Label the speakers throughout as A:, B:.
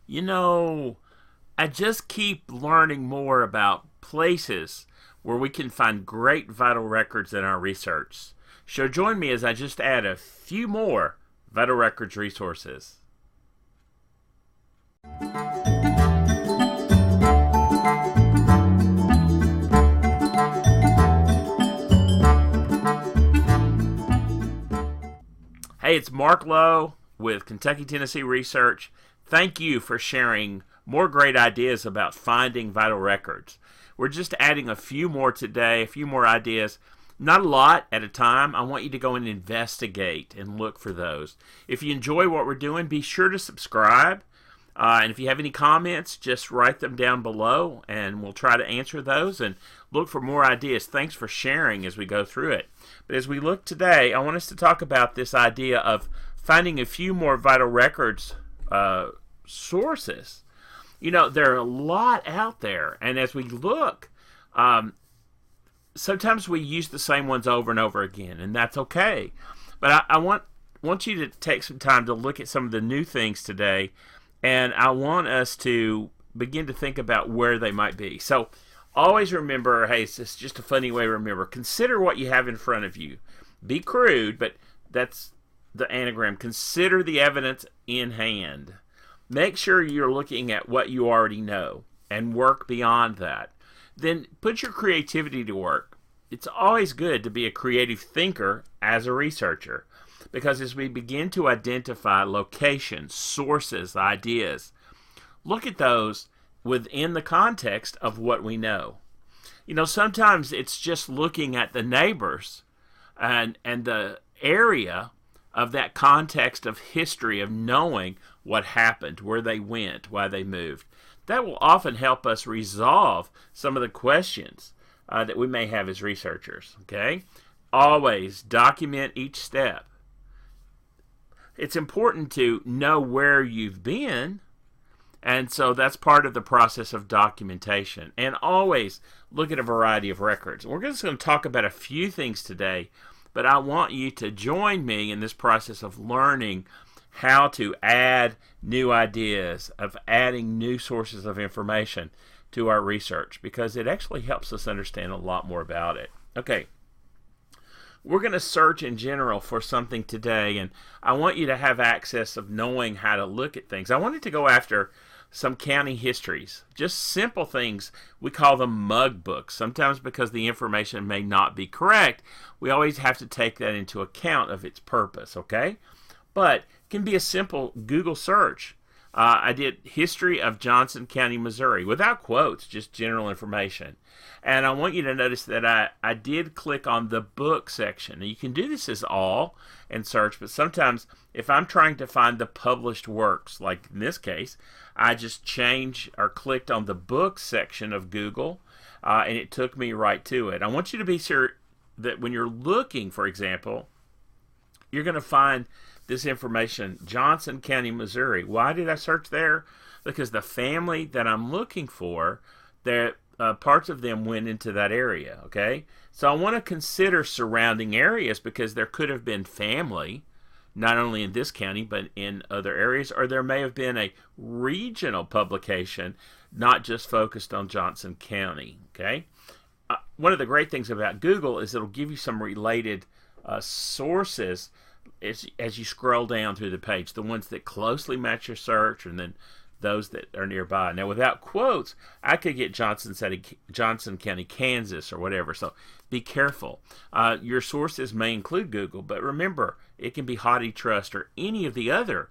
A: You know, I just keep learning more about places where we can find great vital records in our research. So join me as I just add a few more vital records resources. Hey, it's Mark Lowe with Kentucky Tennessee Research. Thank you for sharing more great ideas about finding vital records. We're just adding a few more today, a few more ideas. Not a lot at a time. I want you to go and investigate and look for those. If you enjoy what we're doing, be sure to subscribe. And if you have any comments, just write them down below and we'll try to answer those and look for more ideas. Thanks for sharing as we go through it. But as we look today, I want us to talk about this idea of finding a few more vital records sources. You know, there are a lot out there, and as we look, sometimes we use the same ones over and over again, and that's okay. But I want you to take some time to look at some of the new things today, and I want us to begin to think about where they might be. So always remember, hey, it's just a funny way to remember, consider what you have in front of you. Be crude, but that's the anagram. Consider the evidence in hand. Make sure you're looking at what you already know and work beyond that. Then put your creativity to work. It's always good to be a creative thinker as a researcher, because as we begin to identify locations, sources, ideas, look at those within the context of what we know. You know, sometimes it's just looking at the neighbors and the area of that context of history, of knowing what happened, where they went, why they moved. That will often help us resolve some of the questions that we may have as researchers. Okay? Always document each step. It's important to know where you've been, and so that's part of the process of documentation. And always look at a variety of records. We're just going to talk about a few things today, but I want you to join me in this process of learning how to add new ideas, of adding new sources of information to our research, because it actually helps us understand a lot more about it. Okay. We're going to search in general for something today, and I want you to have access of knowing how to look at things. I wanted to go after some county histories, just simple things. We call them mug books. Sometimes because the information may not be correct, we always have to take that into account of its purpose, okay? But it can be a simple Google search. I did History of Johnson County, Missouri, without quotes, just general information. And I want you to notice that I did click on the book section. Now, you can do this as all and search, but sometimes if I'm trying to find the published works, like in this case, I just changed or clicked on the book section of Google, and it took me right to it. I want you to be sure that when you're looking, for example, you're going to find this information, Johnson County, Missouri. Why did I search there? Because the family that I'm looking for, parts of them went into that area, okay? So I want to consider surrounding areas, because there could have been family, not only in this county, but in other areas, or there may have been a regional publication, not just focused on Johnson County, okay? One of the great things about Google is it'll give you some related sources as you scroll down through the page, the ones that closely match your search, and then those that are nearby. Now, without quotes, I could get Johnson County, Kansas, or whatever. So be careful. Your sources may include Google, but remember, it can be HathiTrust or any of the other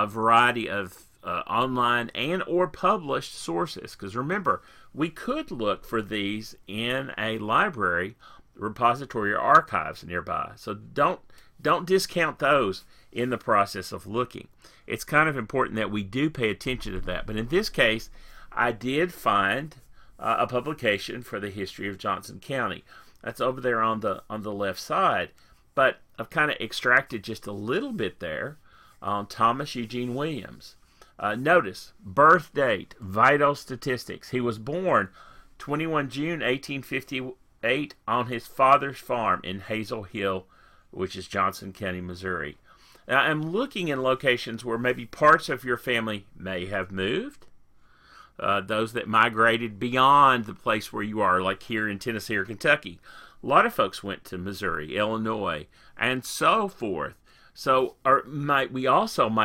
A: variety of online and or published sources. Because remember, we could look for these in a library, repository, or archives nearby. So don't discount those in the process of looking. It's kind of important that we do pay attention to that. But in this case, I did find a publication for the history of Johnson County. That's over there on the left side. But I've kind of extracted just a little bit there on Thomas Eugene Williams. Notice, birth date, vital statistics. He was born 21 June 1858 on his father's farm in Hazel Hill, which is Johnson County, Missouri. I'm looking in locations where maybe parts of your family may have moved, those that migrated beyond the place where you are, like here in Tennessee or Kentucky. A lot of folks went to Missouri, Illinois, and so forth. So, we might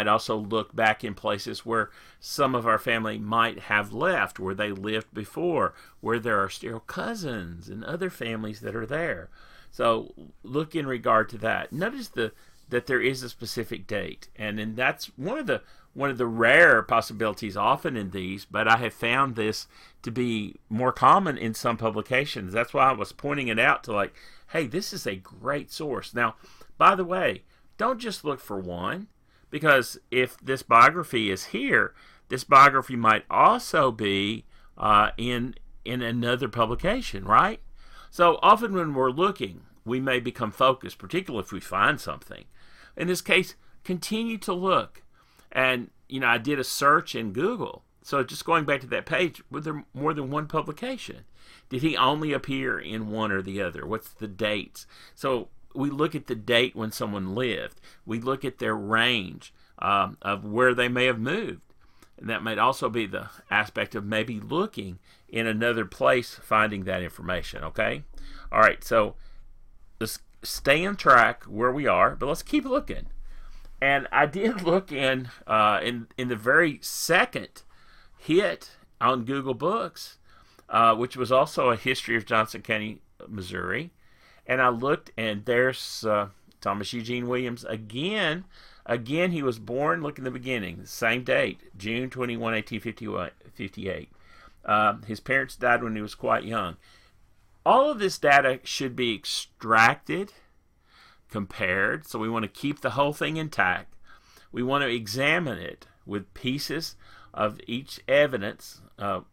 A: also look back in places where some of our family might have left, where they lived before, where there are still cousins and other families that are there. So, look in regard to that. Notice that there is a specific date, and then that's one of the rare possibilities often in these. But I have found this to be more common in some publications. That's why I was pointing it out to, like, hey, this is a great source. Now, by the way, don't just look for one, because if this biography is here, this biography might also be in another publication, right? So often when we're looking, we may become focused, particularly if we find something. In this case, continue to look. And, I did a search in Google. So just going back to that page, were there more than one publication? Did he only appear in one or the other? What's the dates? So we look at the date when someone lived. We look at their range of where they may have moved. And that might also be the aspect of maybe looking in another place, finding that information, okay? All right, so let's stay on track where we are, but let's keep looking. And I did look in the very second hit on Google Books, which was also a history of Johnson County, Missouri. And I looked, and there's Thomas Eugene Williams again. Again, he was born, look in the beginning, the same date, June 21, 1858. His parents died when he was quite young. All of this data should be extracted, compared, so we want to keep the whole thing intact. We want to examine it with pieces of each evidence,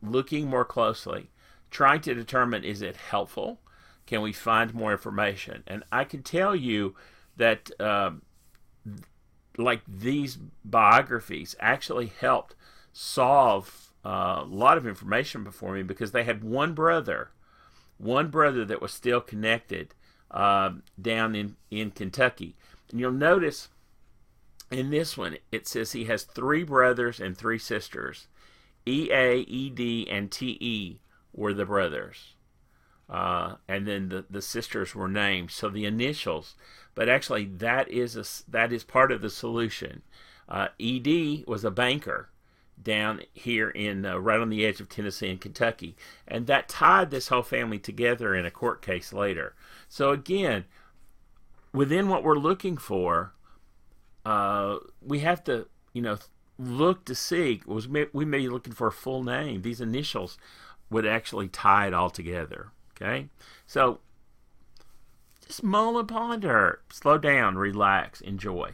A: looking more closely, trying to determine, is it helpful? Can we find more information? And I can tell you that like these biographies actually helped solve a lot of information before me, because they had one brother that was still connected down in Kentucky. And you'll notice in this one, it says he has 3 brothers and 3 sisters. E.A., E.D., and T.E. were the brothers. And then the sisters were named. So the initials, but actually that is part of the solution. E.D. was a banker down here in right on the edge of Tennessee and Kentucky, and that tied this whole family together in a court case later. So again, within what we're looking for, we have to look to see, we may be looking for a full name. These initials would actually tie it all together. Okay, so just mull and ponder, slow down, relax, enjoy.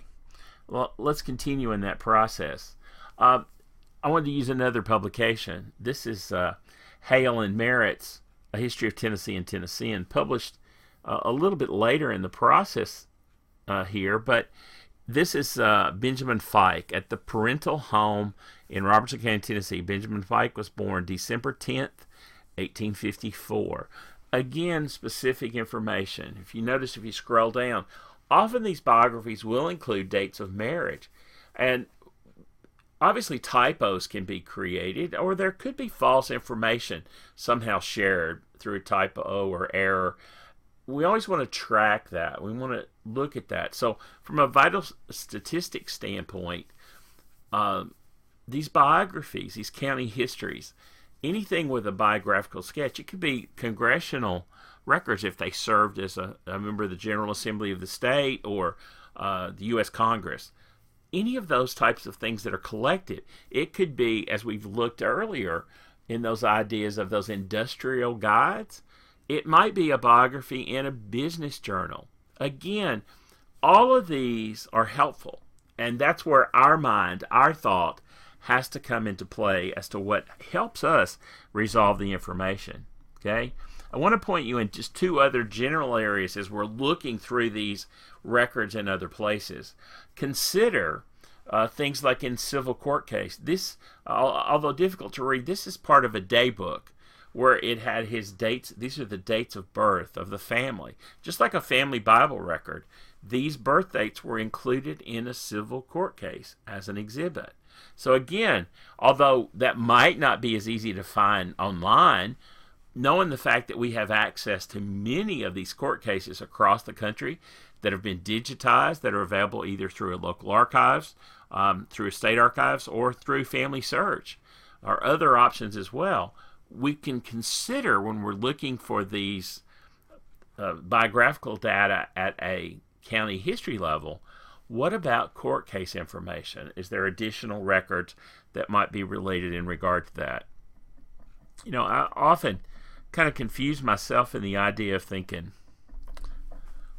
A: Well, let's continue in that process. I wanted to use another publication. This is Hale and Merritt's A History of Tennessee and Tennessean, published a little bit later in the process here, but this is Benjamin Fike at the parental home in Robertson County, Tennessee. Benjamin Fike was born December 10th, 1854. Again, specific information. If you notice, if you scroll down, often these biographies will include dates of marriage. And obviously typos can be created, or there could be false information somehow shared through a typo or error. We always want to track that. We want to look at that. So from a vital statistics standpoint, these biographies, these county histories, anything with a biographical sketch, it could be congressional records if they served as a member of the General Assembly of the state or the U.S. Congress. Any of those types of things that are collected. It could be, as we've looked earlier in those ideas of those industrial guides, it might be a biography in a business journal. Again, all of these are helpful, and that's where our mind, our thought, has to come into play as to what helps us resolve the information. Okay? I want to point you in just 2 other general areas as we're looking through these records in other places. Consider things like in civil court case. This, although difficult to read, this is part of a day book where it had his dates. These are the dates of birth of the family. Just like a family Bible record, these birth dates were included in a civil court case as an exhibit. So again, although that might not be as easy to find online, knowing the fact that we have access to many of these court cases across the country that have been digitized, that are available either through a local archives, through state archives, or through Family Search, or other options as well, we can consider when we're looking for these biographical data at a county history level, what about court case information? Is there additional records that might be related in regard to that? You know, I often kind of confuse myself in the idea of thinking,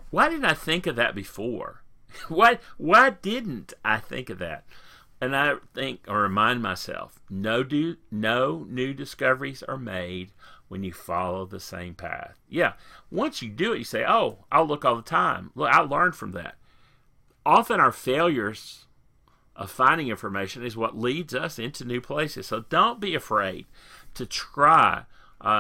A: why didn't I think of that before? Why didn't I think of that? And I think or remind myself, no new discoveries are made when you follow the same path. Yeah, once you do it, you say, oh, I'll look all the time. Look, I learned from that. Often our failures of finding information is what leads us into new places. So don't be afraid to try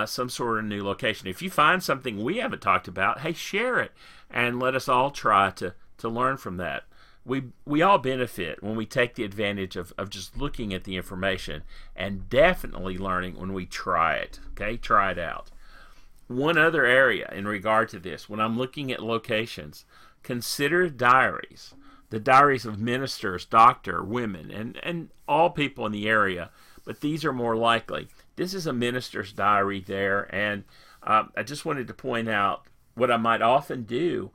A: some sort of new location. If you find something we haven't talked about, hey, share it and let us all try to learn from that. We all benefit when we take the advantage of just looking at the information, and definitely learning when we try it. Okay, try it out. One other area in regard to this, when I'm looking at locations, consider diaries. The diaries of ministers, doctor, women, and all people in the area, but these are more likely. This is a minister's diary there, and I just wanted to point out what I might often do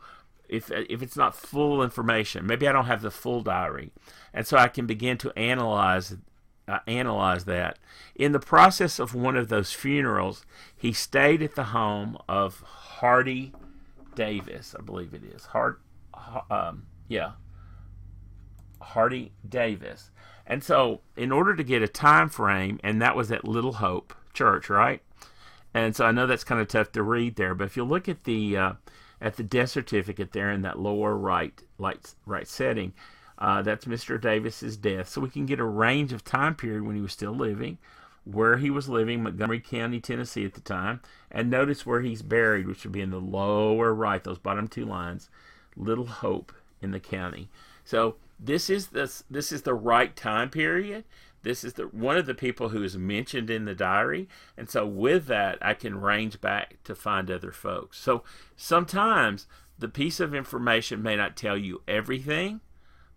A: if it's not full information. Maybe I don't have the full diary, and so I can begin to analyze that. In the process of one of those funerals, he stayed at the home of Hardy Davis, I believe it is. Hardy Davis. And so in order to get a time frame, and that was at Little Hope Church, right? And so I know that's kind of tough to read there, but if you look at the death certificate there in that lower right setting, that's Mr. Davis's death. So we can get a range of time period when he was still living, where he was living, Montgomery County, Tennessee at the time, and notice where he's buried, which would be in the lower right, those bottom two lines, Little Hope in the county. So this is the right time period. This is one of the people who is mentioned in the diary, and so with that, I can range back to find other folks. So sometimes the piece of information may not tell you everything,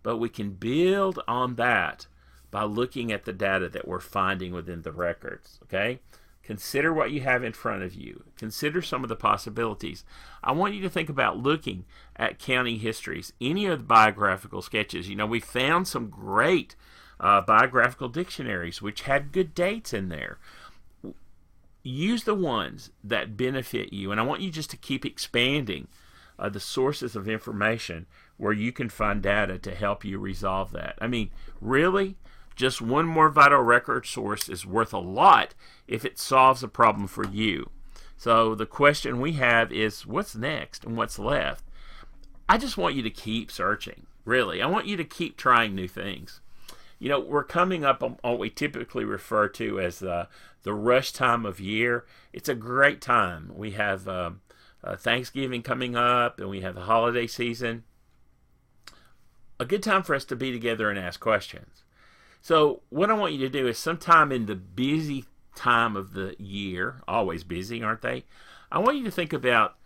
A: but we can build on that by looking at the data that we're finding within the records. Okay? Consider what you have in front of you. Consider some of the possibilities. I want you to think about looking at county histories, any of the biographical sketches. You know, we found some great biographical dictionaries which had good dates in there. Use the ones that benefit you, and I want you just to keep expanding the sources of information where you can find data to help you resolve that. I mean, really, just one more vital record source is worth a lot if it solves a problem for you. So the question we have is, what's next and what's left? I just want you to keep searching, really. I want you to keep trying new things. You know, we're coming up on what we typically refer to as the rush time of year. It's a great time. We have Thanksgiving coming up, and we have the holiday season. A good time for us to be together and ask questions. So what I want you to do is sometime in the busy time of the year, always busy, aren't they? I want you to think about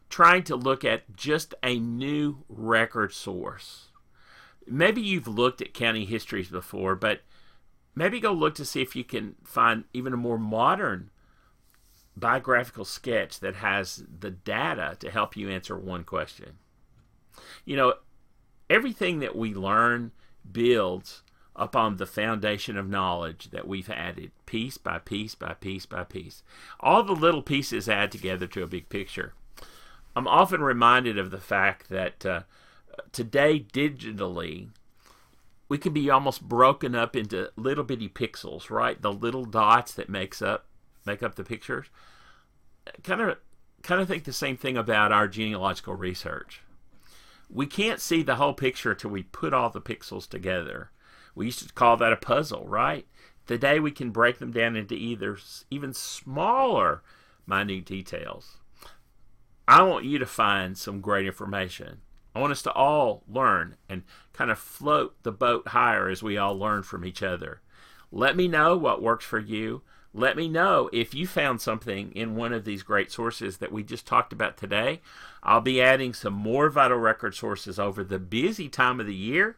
A: trying to look at just a new record source. Maybe you've looked at county histories before, but maybe go look to see if you can find even a more modern biographical sketch that has the data to help you answer one question. You know, everything that we learn builds upon the foundation of knowledge that we've added piece by piece by piece by piece. All the little pieces add together to a big picture. I'm often reminded of the fact that today, digitally, we can be almost broken up into little bitty pixels, right? The little dots that make up the pictures. Kind of think the same thing about our genealogical research. We can't see the whole picture until we put all the pixels together. We used to call that a puzzle, right? Today we can break them down into even smaller, minute details. I want you to find some great information. I want us to all learn and kind of float the boat higher as we all learn from each other. Let me know what works for you. Let me know if you found something in one of these great sources that we just talked about today. I'll be adding some more Vital Record sources over the busy time of the year.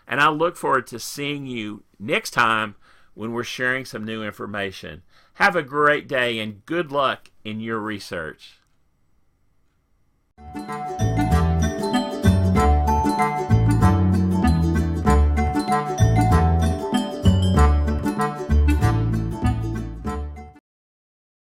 A: And I look forward to seeing you next time when we're sharing some new information. Have a great day and good luck in your research.